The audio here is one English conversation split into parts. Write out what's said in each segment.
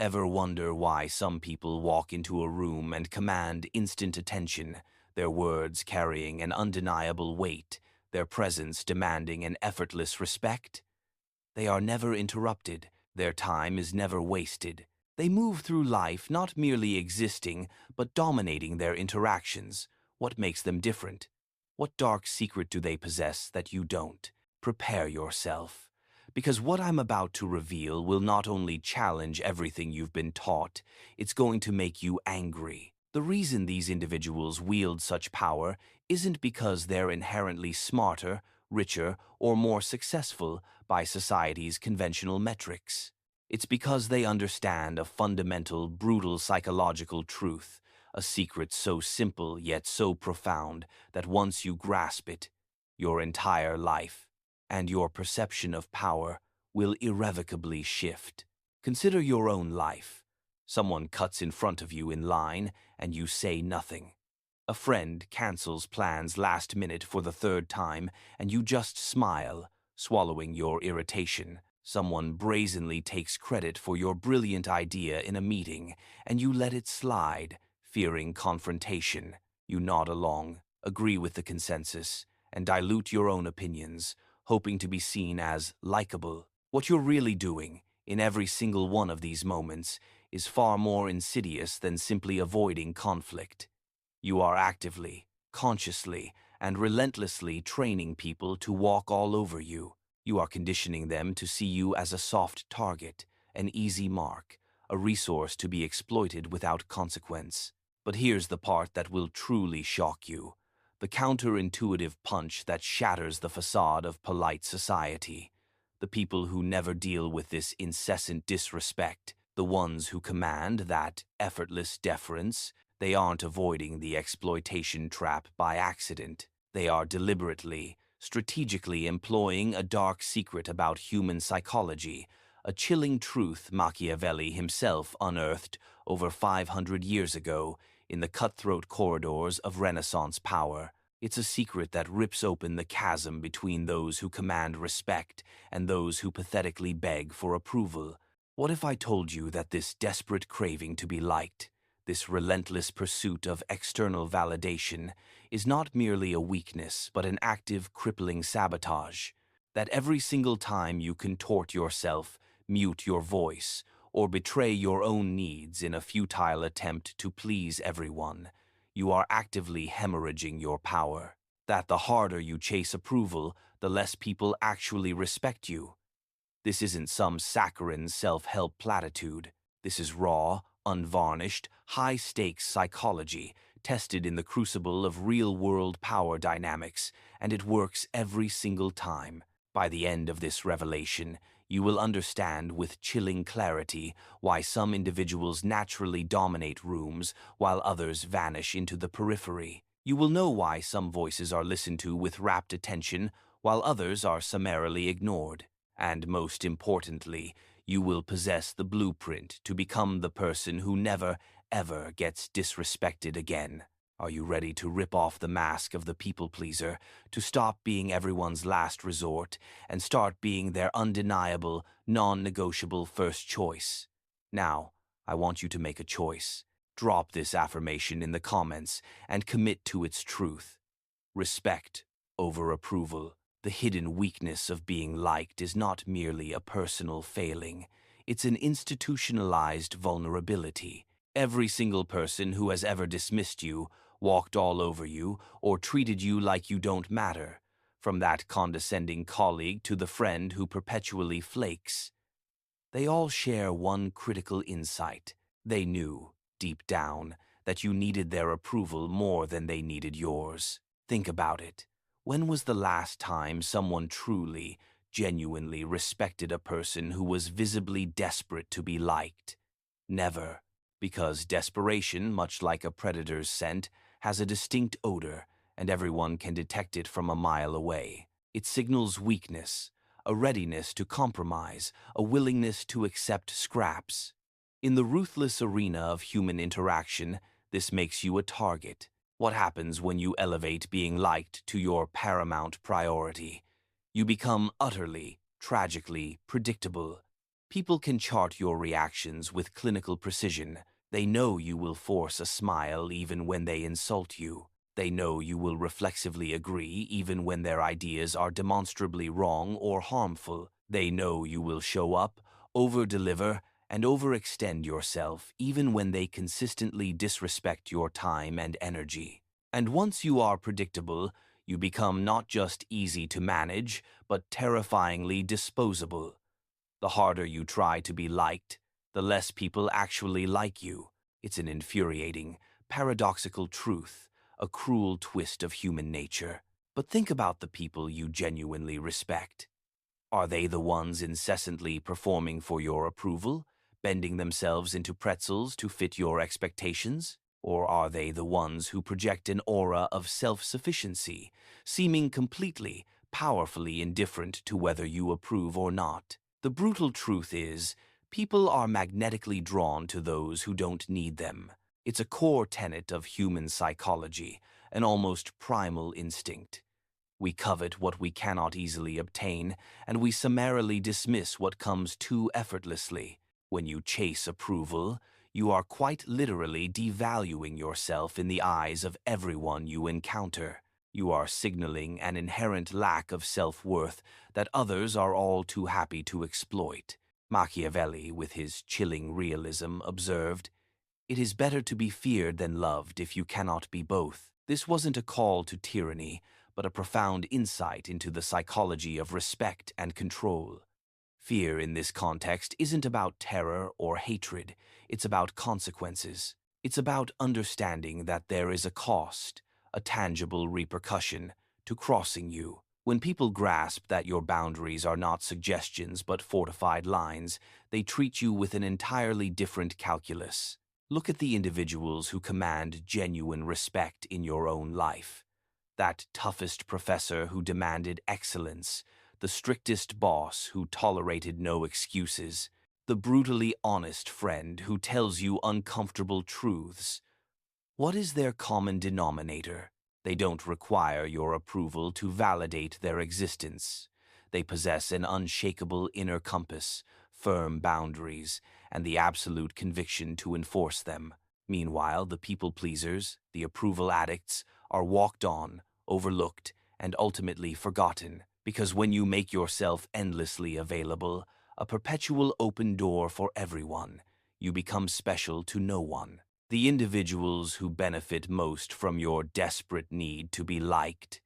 Ever wonder why some people walk into a room and command instant attention, their words carrying an undeniable weight, their presence demanding an effortless respect? They are never interrupted, their time is never wasted. They move through life not merely existing, but dominating their interactions. What makes them different? What dark secret do they possess that you don't? Prepare yourself. Because what I'm about to reveal will not only challenge everything you've been taught, it's going to make you angry. The reason these individuals wield such power isn't because they're inherently smarter, richer, or more successful by society's conventional metrics. It's because they understand a fundamental, brutal psychological truth, a secret so simple yet so profound that once you grasp it, your entire life and your perception of power will irrevocably shift. Consider your own life. Someone cuts in front of you in line and you say nothing. A friend cancels plans last minute for the third time and you just smile, swallowing your irritation. Someone brazenly takes credit for your brilliant idea in a meeting and you let it slide, fearing confrontation. You nod along, agree with the consensus, and dilute your own opinions, hoping to be seen as likable. What you're really doing, in every single one of these moments, is far more insidious than simply avoiding conflict. You are actively, consciously, and relentlessly training people to walk all over you. You are conditioning them to see you as a soft target, an easy mark, a resource to be exploited without consequence. But here's the part that will truly shock you. The counterintuitive punch that shatters the facade of polite society. The people who never deal with this incessant disrespect, the ones who command that effortless deference, they aren't avoiding the exploitation trap by accident. They are deliberately, strategically employing a dark secret about human psychology, a chilling truth Machiavelli himself unearthed over 500 years ago in the cutthroat corridors of Renaissance power. It's a secret that rips open the chasm between those who command respect and those who pathetically beg for approval. What if I told you that this desperate craving to be liked, this relentless pursuit of external validation, is not merely a weakness but an active, crippling sabotage? That every single time you contort yourself, mute your voice, or betray your own needs in a futile attempt to please everyone, you are actively hemorrhaging your power. That the harder you chase approval, the less people actually respect you. This isn't some saccharine self-help platitude. This is raw, unvarnished, high-stakes psychology, tested in the crucible of real-world power dynamics, and it works every single time. By the end of this revelation, you will understand with chilling clarity why some individuals naturally dominate rooms while others vanish into the periphery. You will know why some voices are listened to with rapt attention while others are summarily ignored. And most importantly, you will possess the blueprint to become the person who never, ever gets disrespected again. Are you ready to rip off the mask of the people-pleaser, to stop being everyone's last resort, and start being their undeniable, non-negotiable first choice? Now, I want you to make a choice. Drop this affirmation in the comments and commit to its truth. Respect over approval. The hidden weakness of being liked is not merely a personal failing. It's an institutionalized vulnerability. Every single person who has ever dismissed you, walked all over you, or treated you like you don't matter, from that condescending colleague to the friend who perpetually flakes, they all share one critical insight. They knew, deep down, that you needed their approval more than they needed yours. Think about it. When was the last time someone truly, genuinely respected a person who was visibly desperate to be liked? Never, because desperation, much like a predator's scent, has a distinct odor, and everyone can detect it from a mile away. It signals weakness, a readiness to compromise, a willingness to accept scraps. In the ruthless arena of human interaction, this makes you a target. What happens when you elevate being liked to your paramount priority? You become utterly, tragically predictable. People can chart your reactions with clinical precision. They know you will force a smile even when they insult you. They know you will reflexively agree even when their ideas are demonstrably wrong or harmful. They know you will show up, over-deliver, and overextend yourself even when they consistently disrespect your time and energy. And once you are predictable, you become not just easy to manage, but terrifyingly disposable. The harder you try to be liked, the less people actually like you. It's an infuriating, paradoxical truth, a cruel twist of human nature. But think about the people you genuinely respect. Are they the ones incessantly performing for your approval, bending themselves into pretzels to fit your expectations? Or are they the ones who project an aura of self-sufficiency, seeming completely, powerfully indifferent to whether you approve or not? The brutal truth is, people are magnetically drawn to those who don't need them. It's a core tenet of human psychology, an almost primal instinct. We covet what we cannot easily obtain, and we summarily dismiss what comes too effortlessly. When you chase approval, you are quite literally devaluing yourself in the eyes of everyone you encounter. You are signaling an inherent lack of self-worth that others are all too happy to exploit. Machiavelli, with his chilling realism, observed, "It is better to be feared than loved if you cannot be both." This wasn't a call to tyranny, but a profound insight into the psychology of respect and control. Fear in this context isn't about terror or hatred, it's about consequences. It's about understanding that there is a cost, a tangible repercussion, to crossing you. When people grasp that your boundaries are not suggestions but fortified lines, they treat you with an entirely different calculus. Look at the individuals who command genuine respect in your own life. That toughest professor who demanded excellence, the strictest boss who tolerated no excuses, the brutally honest friend who tells you uncomfortable truths. What is their common denominator? They don't require your approval to validate their existence. They possess an unshakable inner compass, firm boundaries, and the absolute conviction to enforce them. Meanwhile, the people-pleasers, the approval addicts, are walked on, overlooked, and ultimately forgotten, because when you make yourself endlessly available, a perpetual open door for everyone, you become special to no one. The individuals who benefit most from your desperate need to be liked,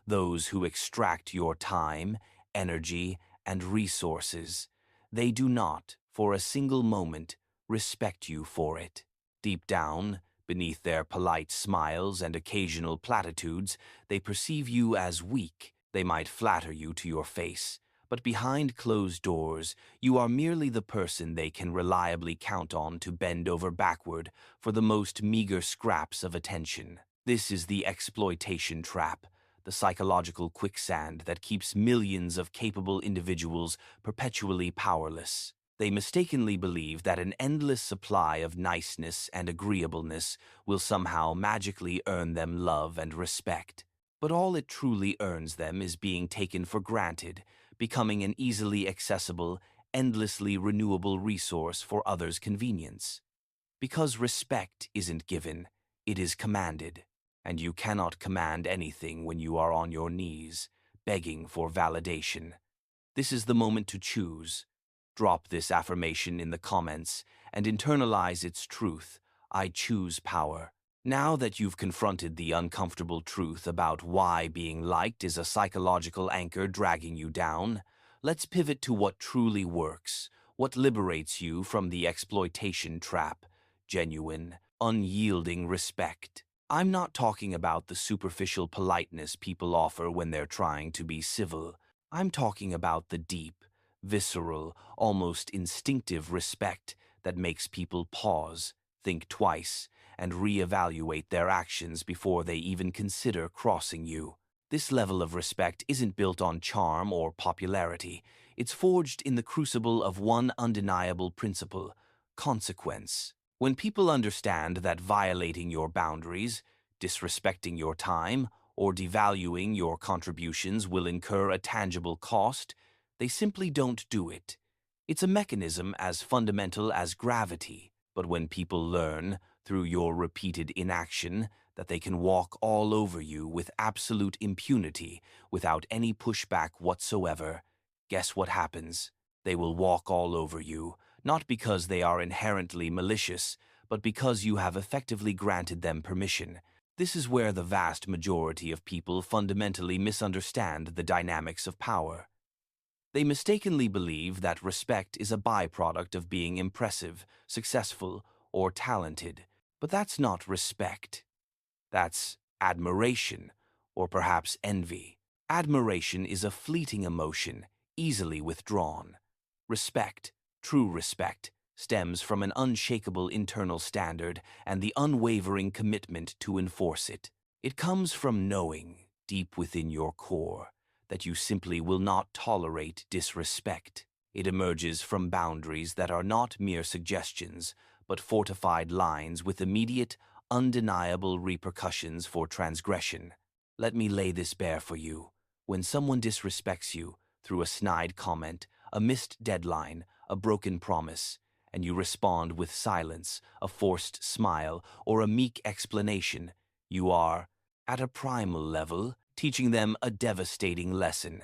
those who extract your time, energy, and resources, they do not, for a single moment, respect you for it. Deep down, beneath their polite smiles and occasional platitudes, they perceive you as weak. They might flatter you to your face, but behind closed doors, you are merely the person they can reliably count on to bend over backward for the most meager scraps of attention. This is the exploitation trap, the psychological quicksand that keeps millions of capable individuals perpetually powerless. They mistakenly believe that an endless supply of niceness and agreeableness will somehow magically earn them love and respect. But all it truly earns them is being taken for granted, becoming an easily accessible, endlessly renewable resource for others' convenience. Because respect isn't given, it is commanded, and you cannot command anything when you are on your knees, begging for validation. This is the moment to choose. Drop this affirmation in the comments and internalize its truth. I choose power. Now that you've confronted the uncomfortable truth about why being liked is a psychological anchor dragging you down, let's pivot to what truly works, what liberates you from the exploitation trap: genuine, unyielding respect. I'm not talking about the superficial politeness people offer when they're trying to be civil. I'm talking about the deep, visceral, almost instinctive respect that makes people pause, think twice, and reevaluate their actions before they even consider crossing you. This level of respect isn't built on charm or popularity. It's forged in the crucible of one undeniable principle: consequence. When people understand that violating your boundaries, disrespecting your time, or devaluing your contributions will incur a tangible cost, they simply don't do it. It's a mechanism as fundamental as gravity, but when people learn, through your repeated inaction, that they can walk all over you with absolute impunity, without any pushback whatsoever, guess what happens? They will walk all over you, not because they are inherently malicious, but because you have effectively granted them permission. This is where the vast majority of people fundamentally misunderstand the dynamics of power. They mistakenly believe that respect is a byproduct of being impressive, successful, or talented. But that's not respect. That's admiration, or perhaps envy. Admiration is a fleeting emotion, easily withdrawn. Respect, true respect, stems from an unshakable internal standard and the unwavering commitment to enforce it. It comes from knowing, deep within your core, that you simply will not tolerate disrespect. It emerges from boundaries that are not mere suggestions, but fortified lines with immediate, undeniable repercussions for transgression. Let me lay this bare for you. When someone disrespects you, through a snide comment, a missed deadline, a broken promise, and you respond with silence, a forced smile, or a meek explanation, you are, at a primal level, teaching them a devastating lesson.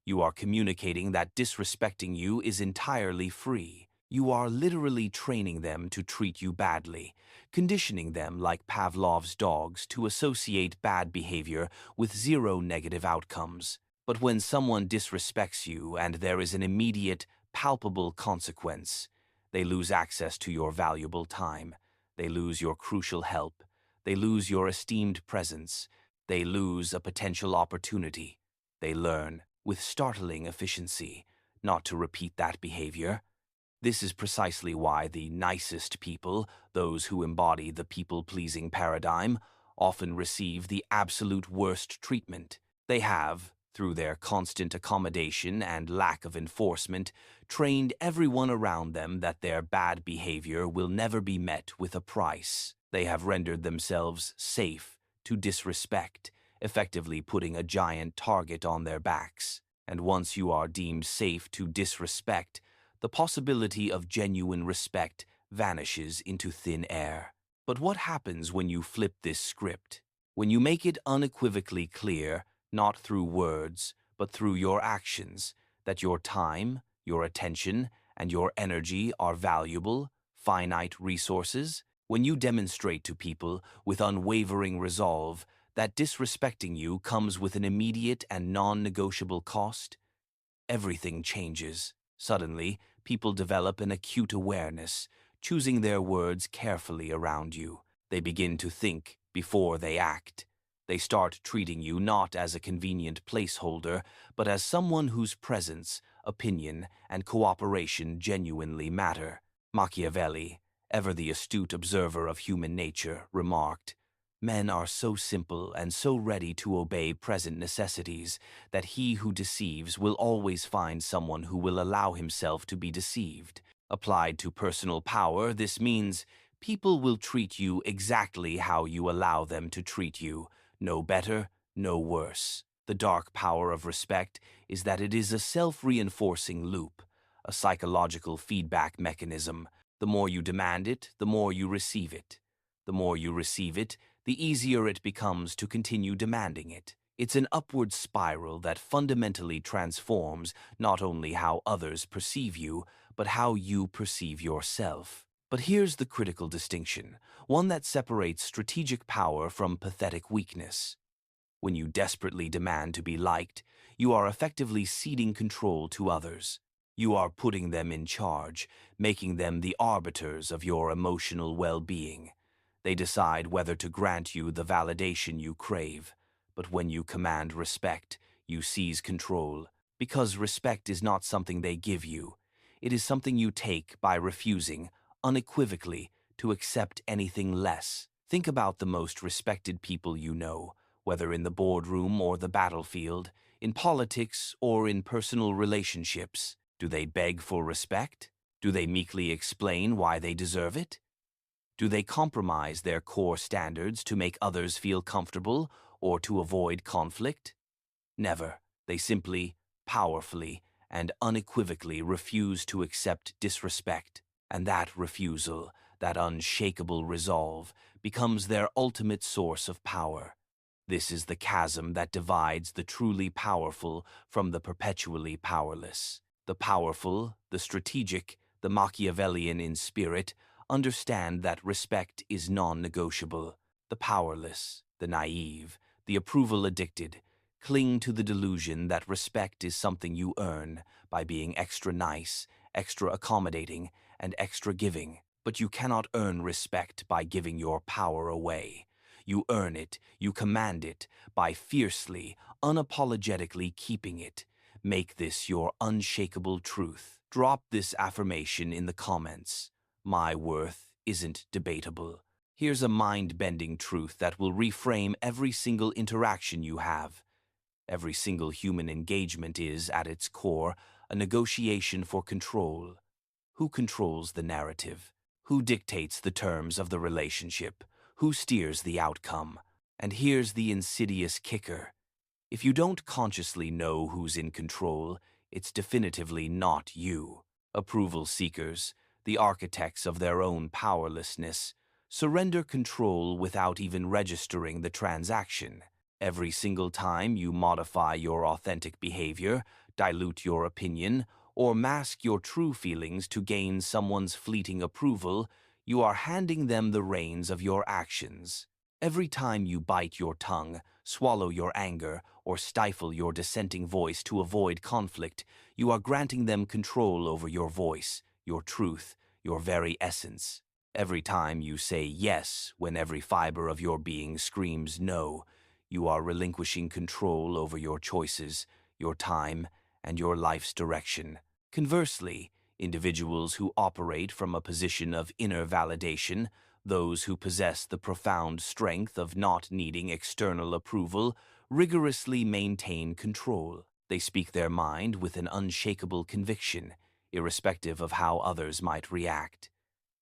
You are communicating that disrespecting you is entirely free. You are literally training them to treat you badly, conditioning them like Pavlov's dogs to associate bad behavior with zero negative outcomes. But when someone disrespects you and there is an immediate, palpable consequence, they lose access to your valuable time. They lose your crucial help. They lose your esteemed presence. They lose a potential opportunity. They learn, with startling efficiency, not to repeat that behavior. This is precisely why the nicest people, those who embody the people-pleasing paradigm, often receive the absolute worst treatment. They have, through their constant accommodation and lack of enforcement, trained everyone around them that their bad behavior will never be met with a price. They have rendered themselves safe to disrespect, effectively putting a giant target on their backs. And once you are deemed safe to disrespect, the possibility of genuine respect vanishes into thin air. But what happens when you flip this script? When you make it unequivocally clear, not through words, but through your actions, that your time, your attention, and your energy are valuable, finite resources? When you demonstrate to people with unwavering resolve that disrespecting you comes with an immediate and non-negotiable cost, everything changes. Suddenly, people develop an acute awareness, choosing their words carefully around you. They begin to think before they act. They start treating you not as a convenient placeholder, but as someone whose presence, opinion, and cooperation genuinely matter. Machiavelli, ever the astute observer of human nature, remarked, "Men are so simple and so ready to obey present necessities that he who deceives will always find someone who will allow himself to be deceived." Applied to personal power, this means people will treat you exactly how you allow them to treat you, no better, no worse. The dark power of respect is that it is a self-reinforcing loop, a psychological feedback mechanism. The more you demand it, the more you receive it. The more you receive it, the easier it becomes to continue demanding it. It's an upward spiral that fundamentally transforms not only how others perceive you, but how you perceive yourself. But here's the critical distinction, one that separates strategic power from pathetic weakness. When you desperately demand to be liked, you are effectively ceding control to others. You are putting them in charge, making them the arbiters of your emotional well-being. They decide whether to grant you the validation you crave. But when you command respect, you seize control, because respect is not something they give you. It is something you take by refusing, unequivocally, to accept anything less. Think about the most respected people you know, whether in the boardroom or the battlefield, in politics or in personal relationships. Do they beg for respect? Do they meekly explain why they deserve it? Do they compromise their core standards to make others feel comfortable or to avoid conflict? Never. They simply, powerfully, and unequivocally refuse to accept disrespect. And that refusal, that unshakable resolve, becomes their ultimate source of power. This is the chasm that divides the truly powerful from the perpetually powerless. The powerful, the strategic, the Machiavellian in spirit, understand that respect is non-negotiable. The powerless, the naive, the approval-addicted, cling to the delusion that respect is something you earn by being extra nice, extra accommodating, and extra giving. But you cannot earn respect by giving your power away. You earn it, you command it, by fiercely, unapologetically keeping it. Make this your unshakable truth. Drop this affirmation in the comments. My worth isn't debatable. Here's a mind-bending truth that will reframe every single interaction you have. Every single human engagement is, at its core, a negotiation for control. Who controls the narrative? Who dictates the terms of the relationship? Who steers the outcome? And here's the insidious kicker. If you don't consciously know who's in control, it's definitively not you. Approval seekers, the architects of their own powerlessness, surrender control without even registering the transaction. Every single time you modify your authentic behavior, dilute your opinion, or mask your true feelings to gain someone's fleeting approval, you are handing them the reins of your actions. Every time you bite your tongue, swallow your anger, or stifle your dissenting voice to avoid conflict, you are granting them control over your voice, your truth, your very essence. Every time you say yes when every fiber of your being screams no, you are relinquishing control over your choices, your time, and your life's direction. Conversely, individuals who operate from a position of inner validation, those who possess the profound strength of not needing external approval, rigorously maintain control. They speak their mind with an unshakable conviction, irrespective of how others might react.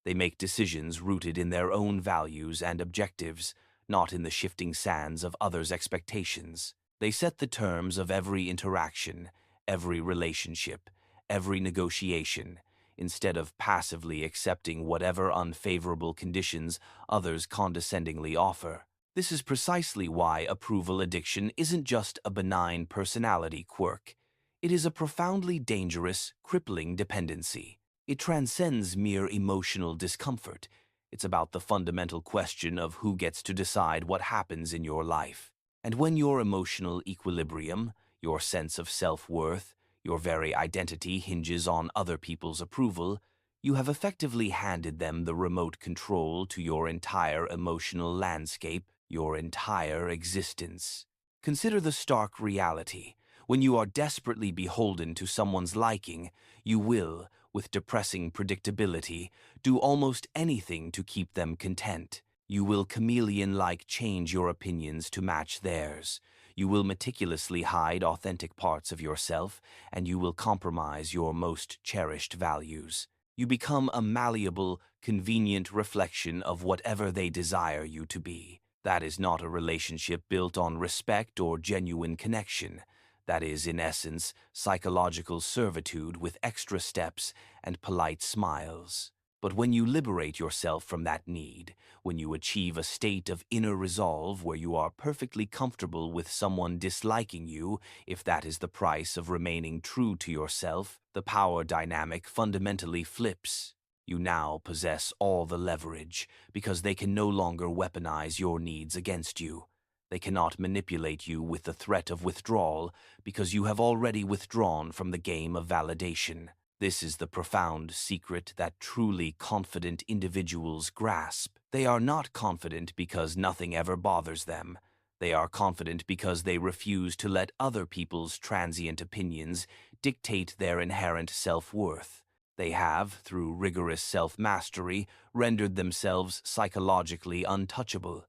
They make decisions rooted in their own values and objectives, not in the shifting sands of others' expectations. They set the terms of every interaction, every relationship, every negotiation, instead of passively accepting whatever unfavorable conditions others condescendingly offer. This is precisely why approval addiction isn't just a benign personality quirk. It is a profoundly dangerous, crippling dependency. It transcends mere emotional discomfort. It's about the fundamental question of who gets to decide what happens in your life. And when your emotional equilibrium, your sense of self-worth, your very identity hinges on other people's approval, you have effectively handed them the remote control to your entire emotional landscape, your entire existence. Consider the stark reality. When you are desperately beholden to someone's liking, you will, with depressing predictability, do almost anything to keep them content. You will chameleon-like change your opinions to match theirs. You will meticulously hide authentic parts of yourself, and you will compromise your most cherished values. You become a malleable, convenient reflection of whatever they desire you to be. That is not a relationship built on respect or genuine connection. That is, in essence, psychological servitude with extra steps and polite smiles. But when you liberate yourself from that need, when you achieve a state of inner resolve where you are perfectly comfortable with someone disliking you, if that is the price of remaining true to yourself, the power dynamic fundamentally flips. You now possess all the leverage, because they can no longer weaponize your needs against you. They cannot manipulate you with the threat of withdrawal, because you have already withdrawn from the game of validation. This is the profound secret that truly confident individuals grasp. They are not confident because nothing ever bothers them. They are confident because they refuse to let other people's transient opinions dictate their inherent self-worth. They have, through rigorous self-mastery, rendered themselves psychologically untouchable.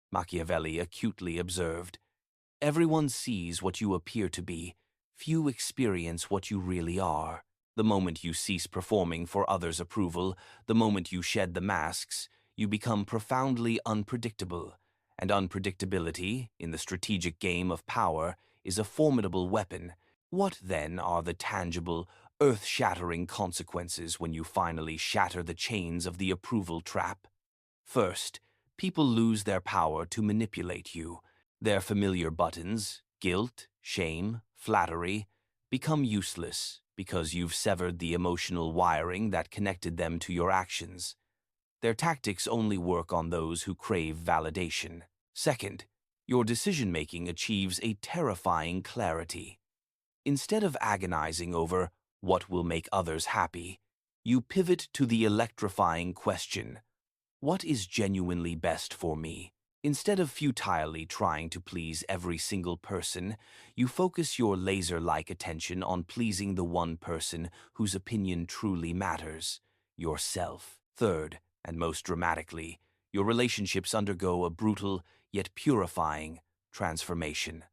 Machiavelli acutely observed, "Everyone sees what you appear to be. Few experience what you really are." The moment you cease performing for others' approval, the moment you shed the masks, you become profoundly unpredictable. And unpredictability, in the strategic game of power, is a formidable weapon. What, then, are the tangible, earth-shattering consequences when you finally shatter the chains of the approval trap? First, people lose their power to manipulate you. Their familiar buttons, guilt, shame, flattery, become useless because you've severed the emotional wiring that connected them to your actions. Their tactics only work on those who crave validation. Second, your decision-making achieves a terrifying clarity. Instead of agonizing over what will make others happy, you pivot to the electrifying question, what is genuinely best for me? Instead of futilely trying to please every single person, you focus your laser-like attention on pleasing the one person whose opinion truly matters, yourself. Third, and most dramatically, your relationships undergo a brutal yet purifying transformation.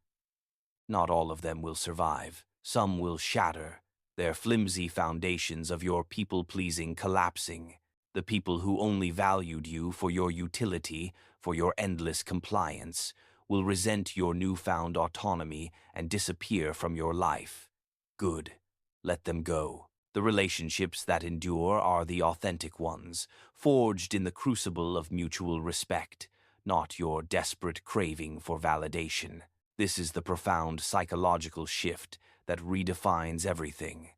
Not all of them will survive. Some will shatter, their flimsy foundations of your people-pleasing collapsing. The people who only valued you for your utility, for your endless compliance, will resent your newfound autonomy and disappear from your life. Good. Let them go. The relationships that endure are the authentic ones, forged in the crucible of mutual respect, not your desperate craving for validation. This is the profound psychological shift that redefines everything.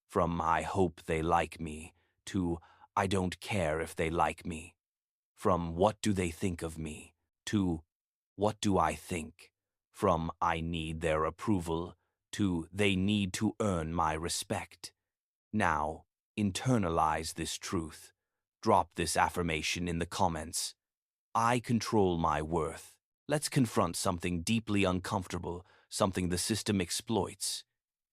From "I hope they like me" to "I don't care if they like me." From "What do they think of me?" to "What do I think?" From "I need their approval" to "They need to earn my respect." Now, internalize this truth. Drop this affirmation in the comments. I control my worth. Let's confront something deeply uncomfortable, something the system exploits.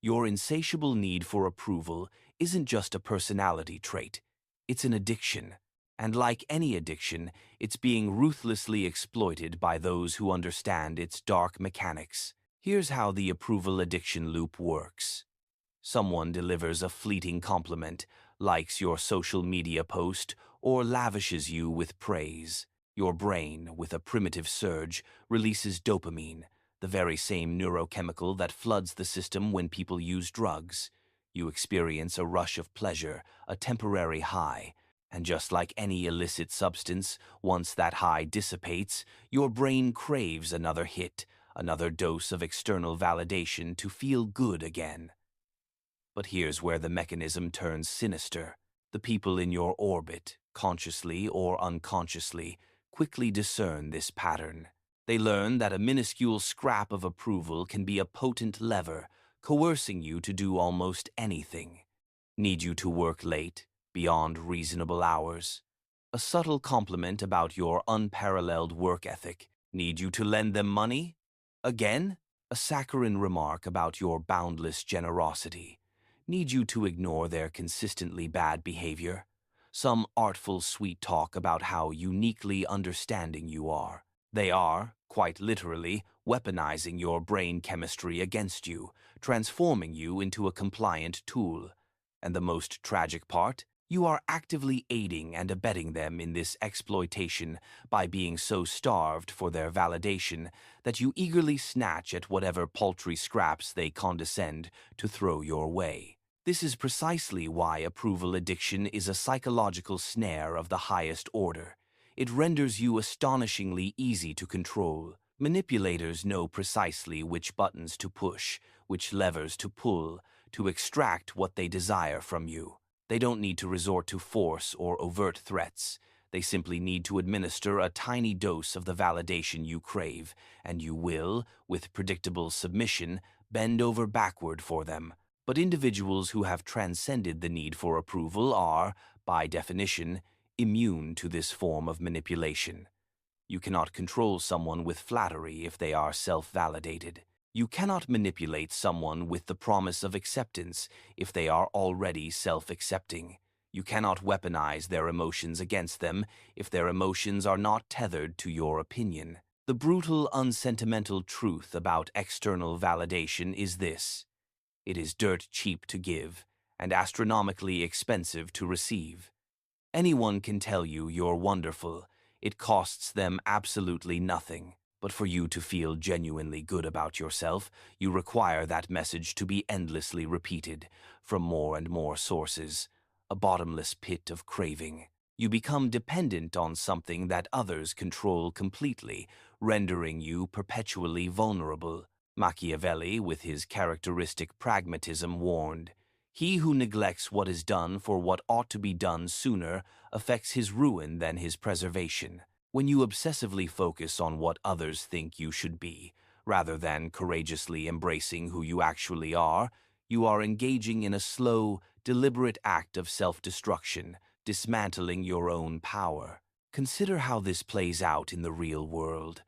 Your insatiable need for approval isn't just a personality trait. It's an addiction. And like any addiction, it's being ruthlessly exploited by those who understand its dark mechanics. Here's how the approval addiction loop works. Someone delivers a fleeting compliment, likes your social media post, or lavishes you with praise. Your brain, with a primitive surge, releases dopamine, the very same neurochemical that floods the system when people use drugs. You experience a rush of pleasure, a temporary high, and just like any illicit substance, once that high dissipates, your brain craves another hit, another dose of external validation to feel good again. But here's where the mechanism turns sinister. The people in your orbit, consciously or unconsciously, quickly discern this pattern. They learn that a minuscule scrap of approval can be a potent lever, coercing you to do almost anything. Need you to work late, beyond reasonable hours? A subtle compliment about your unparalleled work ethic. Need you to lend them money? Again? A saccharine remark about your boundless generosity. Need you to ignore their consistently bad behavior? Some artful sweet talk about how uniquely understanding you are. They are, quite literally, weaponizing your brain chemistry against you, transforming you into a compliant tool. And the most tragic part? You are actively aiding and abetting them in this exploitation by being so starved for their validation that you eagerly snatch at whatever paltry scraps they condescend to throw your way. This is precisely why approval addiction is a psychological snare of the highest order. It renders you astonishingly easy to control. Manipulators know precisely which buttons to push, which levers to pull, to extract what they desire from you. They don't need to resort to force or overt threats. They simply need to administer a tiny dose of the validation you crave, and you will, with predictable submission, bend over backward for them. But individuals who have transcended the need for approval are, by definition, immune to this form of manipulation. You cannot control someone with flattery if they are self-validated. You cannot manipulate someone with the promise of acceptance if they are already self-accepting. You cannot weaponize their emotions against them if their emotions are not tethered to your opinion. The brutal, unsentimental truth about external validation is this: it is dirt cheap to give and astronomically expensive to receive. Anyone can tell you you're wonderful. It costs them absolutely nothing. But for you to feel genuinely good about yourself, you require that message to be endlessly repeated from more and more sources, a bottomless pit of craving. You become dependent on something that others control completely, rendering you perpetually vulnerable. Machiavelli, with his characteristic pragmatism, warned, "He who neglects what is done for what ought to be done sooner affects his ruin than his preservation." When you obsessively focus on what others think you should be, rather than courageously embracing who you actually are, you are engaging in a slow, deliberate act of self-destruction, dismantling your own power. Consider how this plays out in the real world.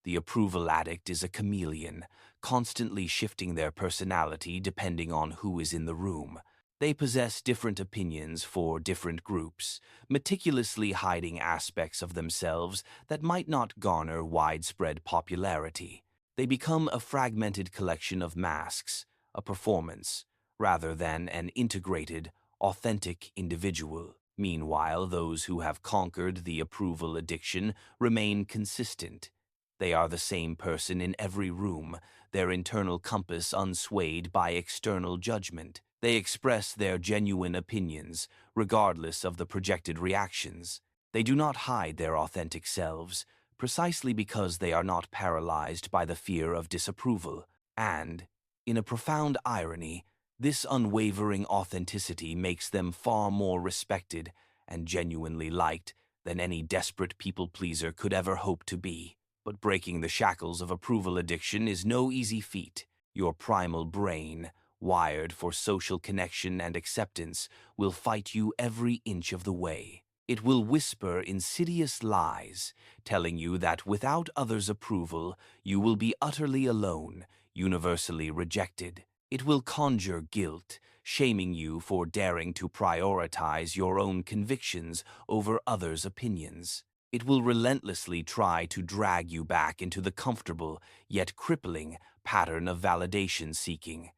The approval addict is a chameleon, constantly shifting their personality depending on who is in the room. They possess different opinions for different groups, meticulously hiding aspects of themselves that might not garner widespread popularity. They become a fragmented collection of masks, a performance, rather than an integrated, authentic individual. Meanwhile, those who have conquered the approval addiction remain consistent. They are the same person in every room, their internal compass unswayed by external judgment. They express their genuine opinions, regardless of the projected reactions. They do not hide their authentic selves, precisely because they are not paralyzed by the fear of disapproval. And, in a profound irony, this unwavering authenticity makes them far more respected and genuinely liked than any desperate people-pleaser could ever hope to be. But breaking the shackles of approval addiction is no easy feat. Your primal brain, wired for social connection and acceptance, will fight you every inch of the way. It will whisper insidious lies, telling you that without others' approval, you will be utterly alone, universally rejected. It will conjure guilt, shaming you for daring to prioritize your own convictions over others' opinions. It will relentlessly try to drag you back into the comfortable, yet crippling, pattern of validation seeking.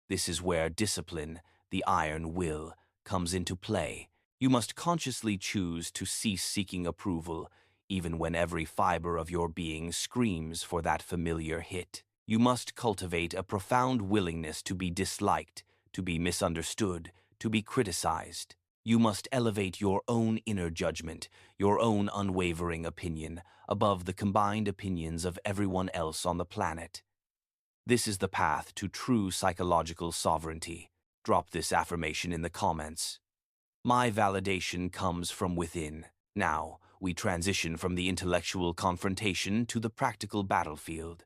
This is where discipline, the iron will, comes into play. You must consciously choose to cease seeking approval, even when every fiber of your being screams for that familiar hit. You must cultivate a profound willingness to be disliked, to be misunderstood, to be criticized. You must elevate your own inner judgment, your own unwavering opinion, above the combined opinions of everyone else on the planet. This is the path to true psychological sovereignty. Drop this affirmation in the comments. My validation comes from within. Now, we transition from the intellectual confrontation to the practical battlefield.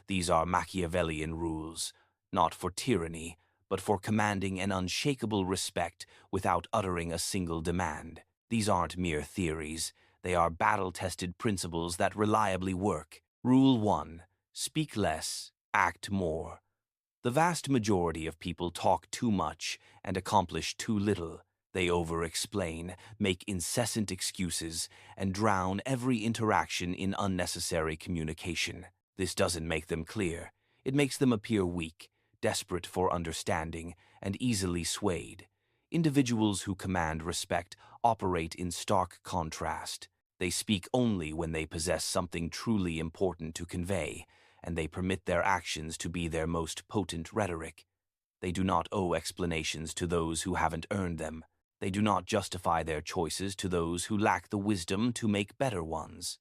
These are Machiavellian rules, not for tyranny, but for commanding an unshakable respect without uttering a single demand. These aren't mere theories. They are battle-tested principles that reliably work. Rule 1. Speak less, act more. The vast majority of people talk too much and accomplish too little. They over-explain, make incessant excuses, and drown every interaction in unnecessary communication. This doesn't make them clear. It makes them appear weak, desperate for understanding, and easily swayed. Individuals who command respect operate in stark contrast. They speak only when they possess something truly important to convey, and they permit their actions to be their most potent rhetoric. They do not owe explanations to those who haven't earned them. They do not justify their choices to those who lack the wisdom to make better ones.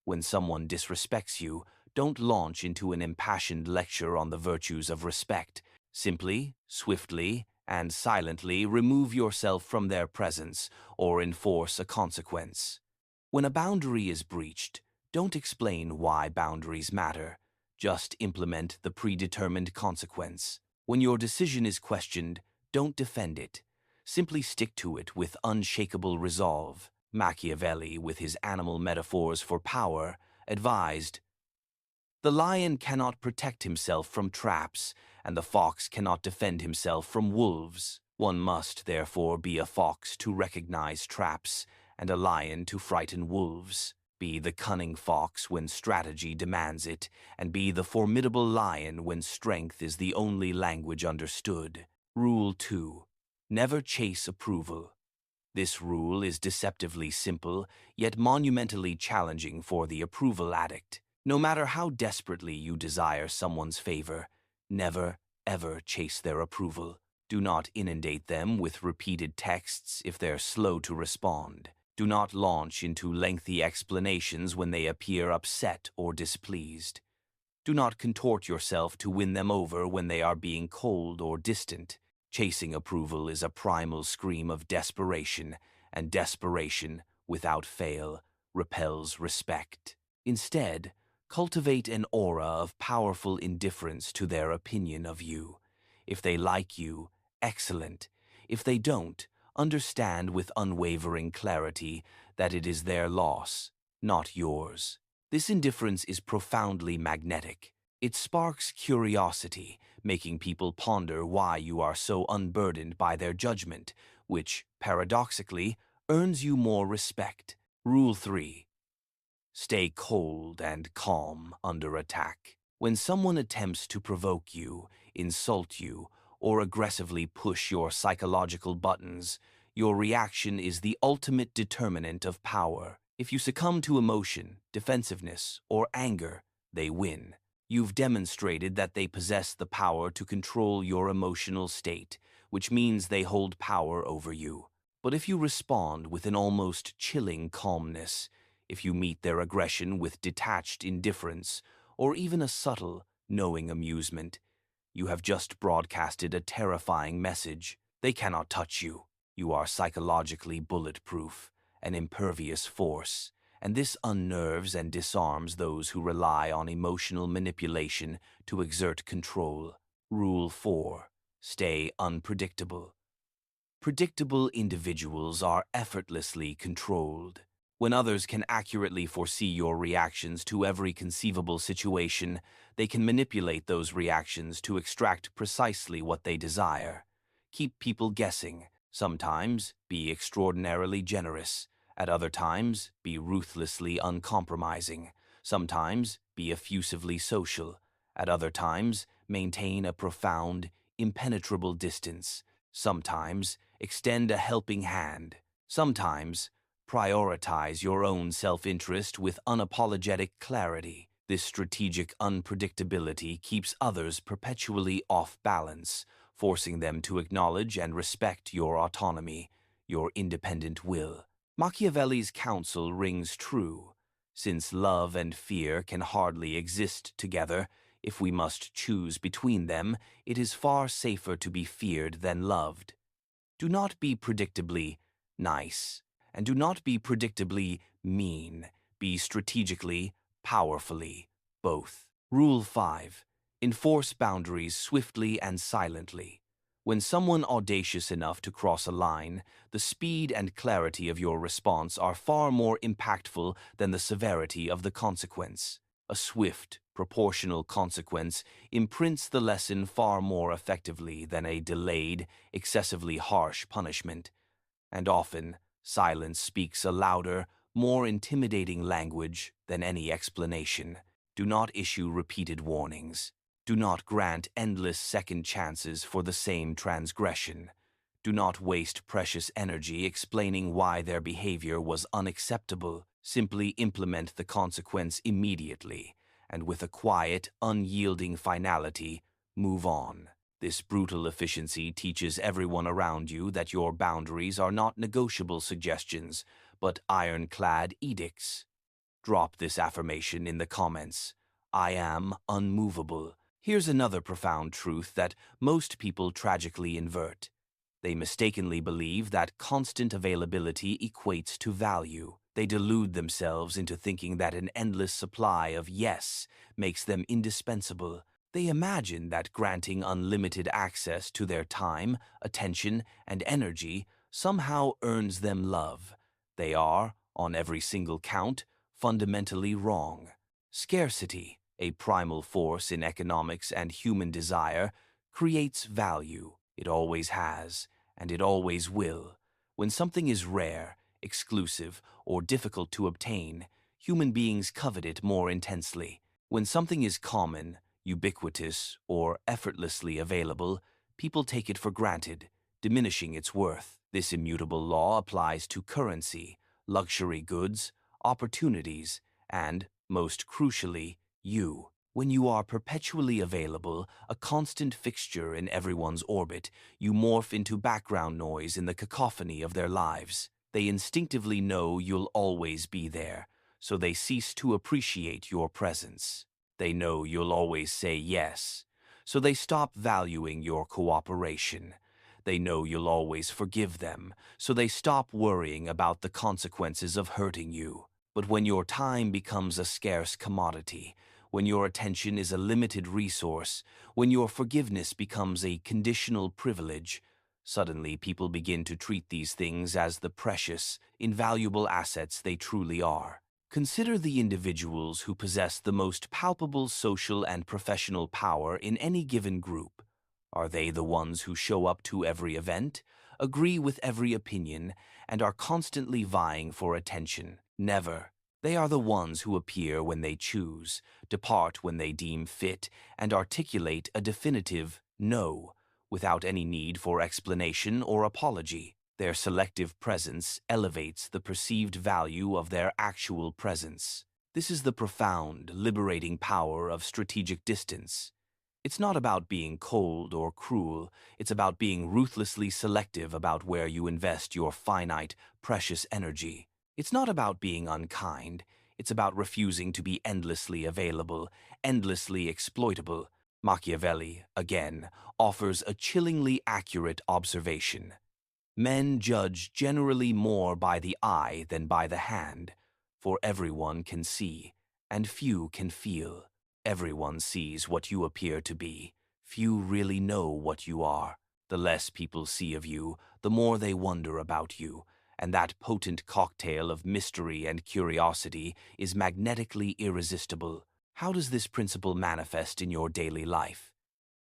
When someone disrespects you, don't launch into an impassioned lecture on the virtues of respect. Simply, swiftly, and silently remove yourself from their presence or enforce a consequence. When a boundary is breached, don't explain why boundaries matter. Just implement the predetermined consequence. When your decision is questioned, don't defend it. Simply stick to it with unshakable resolve. Machiavelli, with his animal metaphors for power, advised, "The lion cannot protect himself from traps, and the fox cannot defend himself from wolves. One must, therefore, be a fox to recognize traps, and a lion to frighten wolves. Be the cunning fox when strategy demands it, and be the formidable lion when strength is the only language understood." Rule 2. Never chase approval. This rule is deceptively simple, yet monumentally challenging for the approval addict. No matter how desperately you desire someone's favor, never, ever chase their approval. Do not inundate them with repeated texts if they're slow to respond. Do not launch into lengthy explanations when they appear upset or displeased. Do not contort yourself to win them over when they are being cold or distant. Chasing approval is a primal scream of desperation, and desperation, without fail, repels respect. Instead, cultivate an aura of powerful indifference to their opinion of you. If they like you, excellent. If they don't, understand with unwavering clarity that it is their loss, not yours. This indifference is profoundly magnetic. It sparks curiosity, making people ponder why you are so unburdened by their judgment, which, paradoxically, earns you more respect. Rule 3. Stay cold and calm under attack. When someone attempts to provoke you, insult you, or aggressively push your psychological buttons, your reaction is the ultimate determinant of power. If you succumb to emotion, defensiveness, or anger, they win. You've demonstrated that they possess the power to control your emotional state, which means they hold power over you. But if you respond with an almost chilling calmness, if you meet their aggression with detached indifference, or even a subtle, knowing amusement, you have just broadcasted a terrifying message. They cannot touch you. You are psychologically bulletproof, an impervious force, and this unnerves and disarms those who rely on emotional manipulation to exert control. Rule 4. Stay unpredictable. Predictable individuals are effortlessly controlled. When others can accurately foresee your reactions to every conceivable situation, they can manipulate those reactions to extract precisely what they desire. Keep people guessing. Sometimes be extraordinarily generous. At other times, be ruthlessly uncompromising. Sometimes be effusively social. At other times, maintain a profound, impenetrable distance. Sometimes, extend a helping hand. Sometimes, prioritize your own self-interest with unapologetic clarity. This strategic unpredictability keeps others perpetually off balance, forcing them to acknowledge and respect your autonomy, your independent will. Machiavelli's counsel rings true. Since love and fear can hardly exist together, if we must choose between them, it is far safer to be feared than loved. Do not be predictably nice, and do not be predictably mean. Be strategically, powerfully, both. Rule 5. Enforce boundaries swiftly and silently. When someone audacious enough to cross a line, the speed and clarity of your response are far more impactful than the severity of the consequence. A swift, proportional consequence imprints the lesson far more effectively than a delayed, excessively harsh punishment. And often, silence speaks a louder, more intimidating language than any explanation. Do not issue repeated warnings. Do not grant endless second chances for the same transgression. Do not waste precious energy explaining why their behavior was unacceptable. Simply implement the consequence immediately, and with a quiet, unyielding finality, move on. This brutal efficiency teaches everyone around you that your boundaries are not negotiable suggestions, but ironclad edicts. Drop this affirmation in the comments. I am unmovable. Here's another profound truth that most people tragically invert. They mistakenly believe that constant availability equates to value. They delude themselves into thinking that an endless supply of yes makes them indispensable. They imagine that granting unlimited access to their time, attention, and energy somehow earns them love. They are, on every single count, fundamentally wrong. Scarcity, a primal force in economics and human desire, creates value. It always has, and it always will. When something is rare, exclusive, or difficult to obtain, human beings covet it more intensely. When something is common, ubiquitous, or effortlessly available, people take it for granted, diminishing its worth. This immutable law applies to currency, luxury goods, opportunities, and, Most crucially, you. When you are perpetually available, a constant fixture in everyone's orbit, you morph into background noise in the cacophony of their lives. They instinctively know you'll always be there, so they cease to appreciate your presence. They know you'll always say yes, so they stop valuing your cooperation. They know you'll always forgive them, so they stop worrying about the consequences of hurting you. But when your time becomes a scarce commodity, when your attention is a limited resource, when your forgiveness becomes a conditional privilege, suddenly people begin to treat these things as the precious, invaluable assets they truly are. Consider the individuals who possess the most palpable social and professional power in any given group. Are they the ones who show up to every event, agree with every opinion, and are constantly vying for attention? Never. They are the ones who appear when they choose, depart when they deem fit, and articulate a definitive no, without any need for explanation or apology. Their selective presence elevates the perceived value of their actual presence. This is the profound, liberating power of strategic distance. It's not about being cold or cruel, it's about being ruthlessly selective about where you invest your finite, precious energy. It's not about being unkind, it's about refusing to be endlessly available, endlessly exploitable. Machiavelli, again, offers a chillingly accurate observation. Men judge generally more by the eye than by the hand, for everyone can see, and few can feel. Everyone sees what you appear to be. Few really know what you are. The less people see of you, the more they wonder about you, and that potent cocktail of mystery and curiosity is magnetically irresistible. How does this principle manifest in your daily life?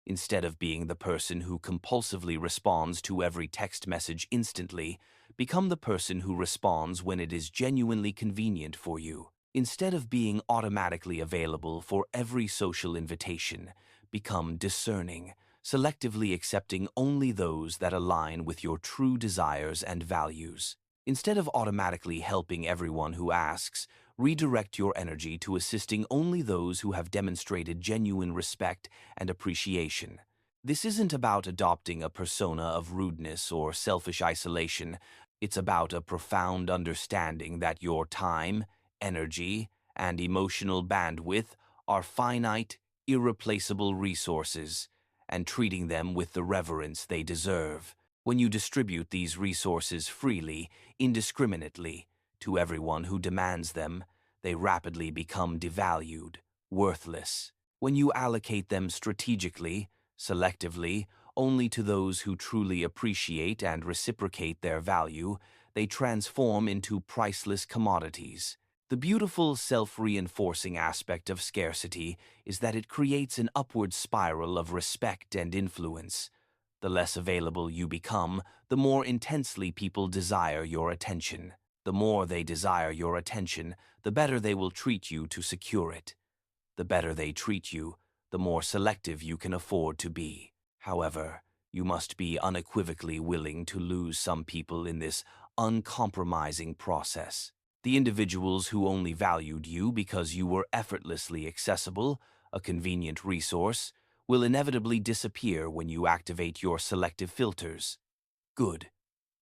Instead of being the person who compulsively responds to every text message instantly, become the person who responds when it is genuinely convenient for you. Instead of being automatically available for every social invitation, become discerning, selectively accepting only those that align with your true desires and values. Instead of automatically helping everyone who asks, redirect your energy to assisting only those who have demonstrated genuine respect and appreciation. This isn't about adopting a persona of rudeness or selfish isolation. It's about a profound understanding that your time, energy, and emotional bandwidth are finite, irreplaceable resources, and treating them with the reverence they deserve. When you distribute these resources freely, indiscriminately, to everyone who demands them, they rapidly become devalued, worthless. When you allocate them strategically, selectively, only to those who truly appreciate and reciprocate their value, they transform into priceless commodities. The beautiful self-reinforcing aspect of scarcity is that it creates an upward spiral of respect and influence. The less available you become, the more intensely people desire your attention. The more they desire your attention, the better they will treat you to secure it. The better they treat you, the more selective you can afford to be. However, you must be unequivocally willing to lose some people in this uncompromising process. The individuals who only valued you because you were effortlessly accessible, a convenient resource, will inevitably disappear when you activate your selective filters. Good.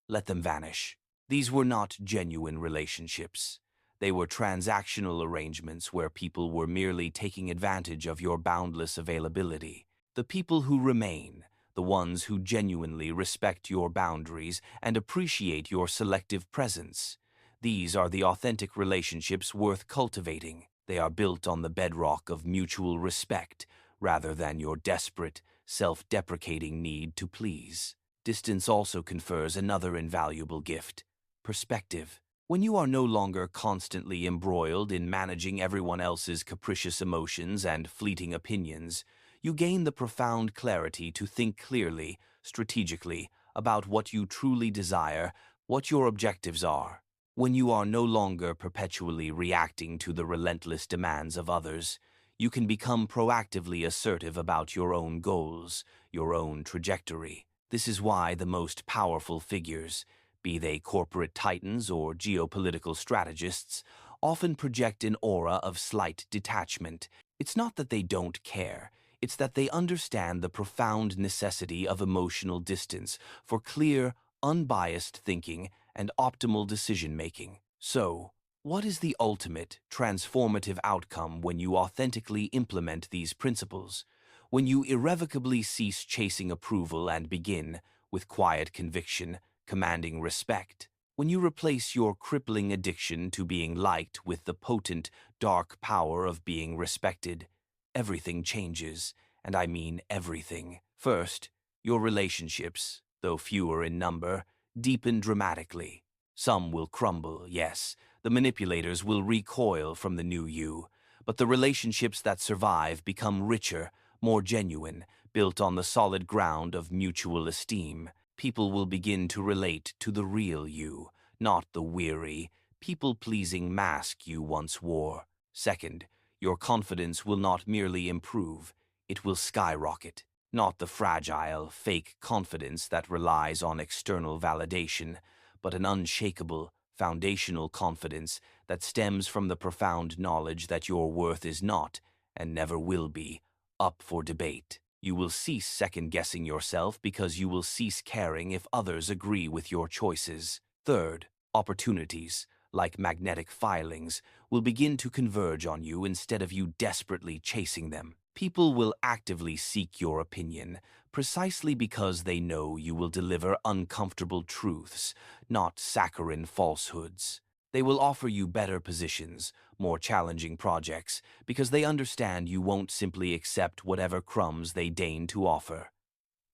Let them vanish. These were not genuine relationships. They were transactional arrangements where people were merely taking advantage of your boundless availability. The people who remain, the ones who genuinely respect your boundaries and appreciate your selective presence, these are the authentic relationships worth cultivating. They are built on the bedrock of mutual respect, rather than your desperate, self-deprecating need to please. Distance also confers another invaluable gift: perspective. When you are no longer constantly embroiled in managing everyone else's capricious emotions and fleeting opinions, you gain the profound clarity to think clearly, strategically, about what you truly desire, what your objectives are. When you are no longer perpetually reacting to the relentless demands of others, you can become proactively assertive about your own goals, your own trajectory. This is why the most powerful figures, be they corporate titans or geopolitical strategists, often project an aura of slight detachment. It's not that they don't care, it's that they understand the profound necessity of emotional distance for clear, unbiased thinking and optimal decision-making. So, what is the ultimate, transformative outcome when you authentically implement these principles? When you irrevocably cease chasing approval and begin, with quiet conviction, commanding respect? When you replace your crippling addiction to being liked with the potent, dark power of being respected, everything changes, and I mean everything. First, your relationships, though fewer in number, deepen dramatically. Some will crumble, yes. The manipulators will recoil from the new you, but the relationships that survive become richer, more genuine, built on the solid ground of mutual esteem. People will begin to relate to the real you, not the weary, people-pleasing mask you once wore. Second, your confidence will not merely improve, it will skyrocket. Not the fragile, fake confidence that relies on external validation, but an unshakable, foundational confidence that stems from the profound knowledge that your worth is not, and never will be, up for debate. You will cease second-guessing yourself because you will cease caring if others agree with your choices. Third, opportunities, like magnetic filings, will begin to converge on you instead of you desperately chasing them. People will actively seek your opinion, precisely because they know you will deliver uncomfortable truths, not saccharine falsehoods. They will offer you better positions, more challenging projects, because they understand you won't simply accept whatever crumbs they deign to offer.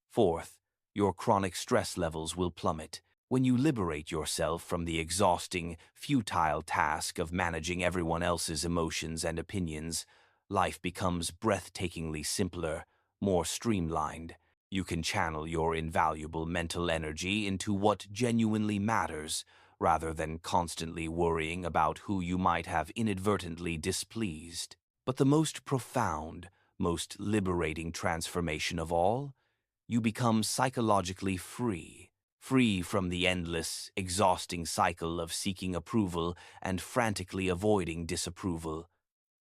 Fourth, your chronic stress levels will plummet. When you liberate yourself from the exhausting, futile task of managing everyone else's emotions and opinions, life becomes breathtakingly simpler, more streamlined. You can channel your invaluable mental energy into what genuinely matters, rather than constantly worrying about who you might have inadvertently displeased. But the most profound, most liberating transformation of all, you become psychologically free. Free from the endless, exhausting cycle of seeking approval and frantically avoiding disapproval.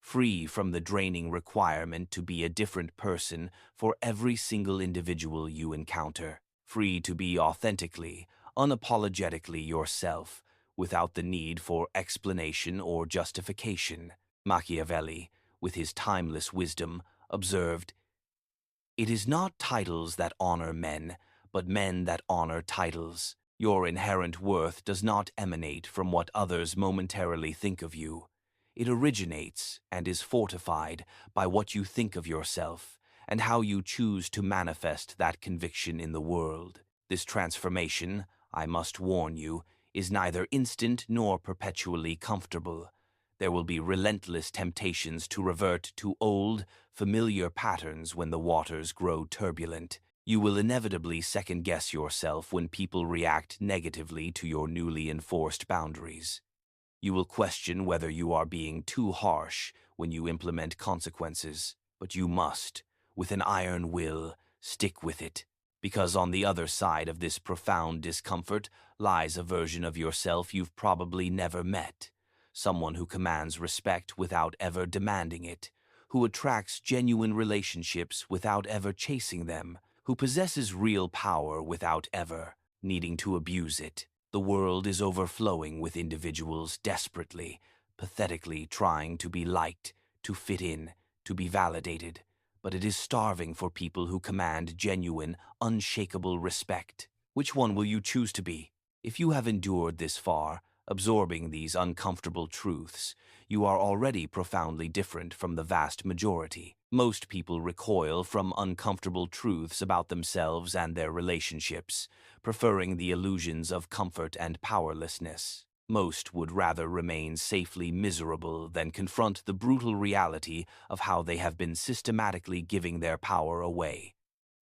Free from the draining requirement to be a different person for every single individual you encounter. Free to be authentically, unapologetically yourself, without the need for explanation or justification. Machiavelli, with his timeless wisdom, observed, "It is not titles that honor men, but men that honor titles." Your inherent worth does not emanate from what others momentarily think of you. It originates and is fortified by what you think of yourself and how you choose to manifest that conviction in the world. This transformation, I must warn you, is neither instant nor perpetually comfortable. There will be relentless temptations to revert to old, familiar patterns when the waters grow turbulent. You will inevitably second-guess yourself when people react negatively to your newly enforced boundaries. You will question whether you are being too harsh when you implement consequences, but you must, with an iron will, stick with it, because on the other side of this profound discomfort lies a version of yourself you've probably never met. Someone who commands respect without ever demanding it, who attracts genuine relationships without ever chasing them, who possesses real power without ever needing to abuse it. The world is overflowing with individuals desperately, pathetically trying to be liked, to fit in, to be validated, but it is starving for people who command genuine, unshakable respect. Which one will you choose to be? If you have endured this far, absorbing these uncomfortable truths, you are already profoundly different from the vast majority. Most people recoil from uncomfortable truths about themselves and their relationships, preferring the illusions of comfort and powerlessness. Most would rather remain safely miserable than confront the brutal reality of how they have been systematically giving their power away.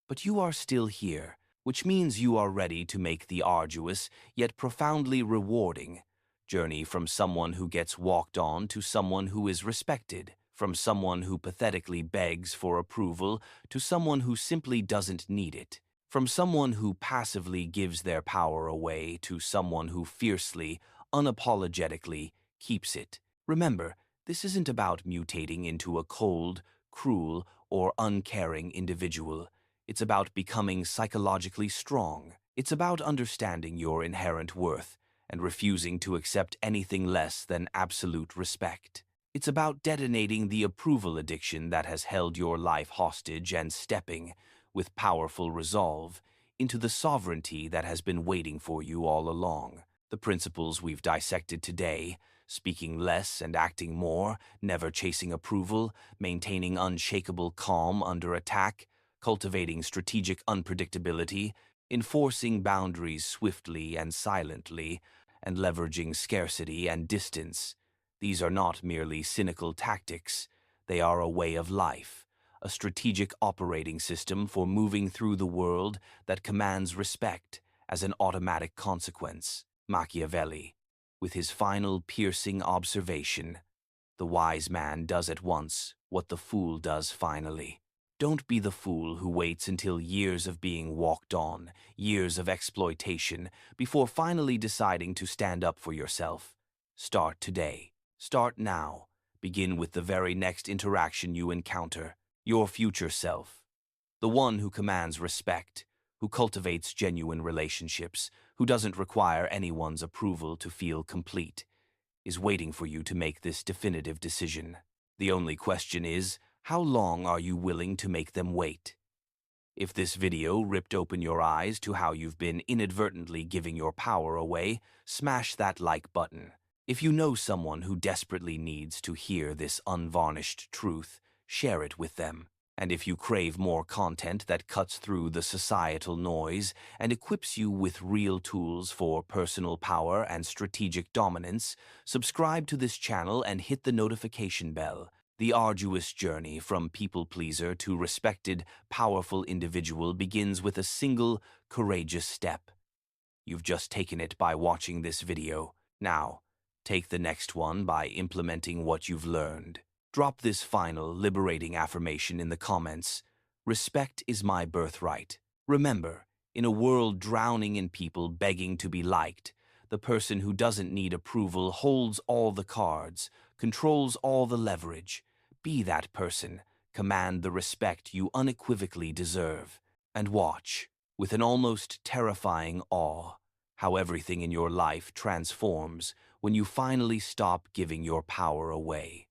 But you are still here, which means you are ready to make the arduous, yet profoundly rewarding journey from someone who gets walked on to someone who is respected, from someone who pathetically begs for approval to someone who simply doesn't need it, from someone who passively gives their power away to someone who fiercely, unapologetically keeps it. Remember, this isn't about mutating into a cold, cruel, or uncaring individual. It's about becoming psychologically strong. It's about understanding your inherent worth and refusing to accept anything less than absolute respect. It's about detonating the approval addiction that has held your life hostage and stepping, with powerful resolve, into the sovereignty that has been waiting for you all along. The principles we've dissected today, speaking less and acting more, never chasing approval, maintaining unshakable calm under attack, cultivating strategic unpredictability, enforcing boundaries swiftly and silently, and leveraging scarcity and distance. These are not merely cynical tactics. They are a way of life, a strategic operating system for moving through the world that commands respect as an automatic consequence. Machiavelli, with his final piercing observation, "The wise man does at once what the fool does finally." Don't be the fool who waits until years of being walked on, years of exploitation, before finally deciding to stand up for yourself. Start today. Start now. Begin with the very next interaction you encounter. Your future self. The one who commands respect, who cultivates genuine relationships, who doesn't require anyone's approval to feel complete, is waiting for you to make this definitive decision. The only question is, how long are you willing to make them wait? If this video ripped open your eyes to how you've been inadvertently giving your power away, smash that like button. If you know someone who desperately needs to hear this unvarnished truth, share it with them. And if you crave more content that cuts through the societal noise and equips you with real tools for personal power and strategic dominance, subscribe to this channel and hit the notification bell. The arduous journey from people-pleaser to respected, powerful individual begins with a single, courageous step. You've just taken it by watching this video. Now, take the next one by implementing what you've learned. Drop this final, liberating affirmation in the comments. Respect is my birthright. Remember, in a world drowning in people begging to be liked, the person who doesn't need approval holds all the cards, controls all the leverage. Be that person. Command the respect you unequivocally deserve. And watch, with an almost terrifying awe, how everything in your life transforms when you finally stop giving your power away.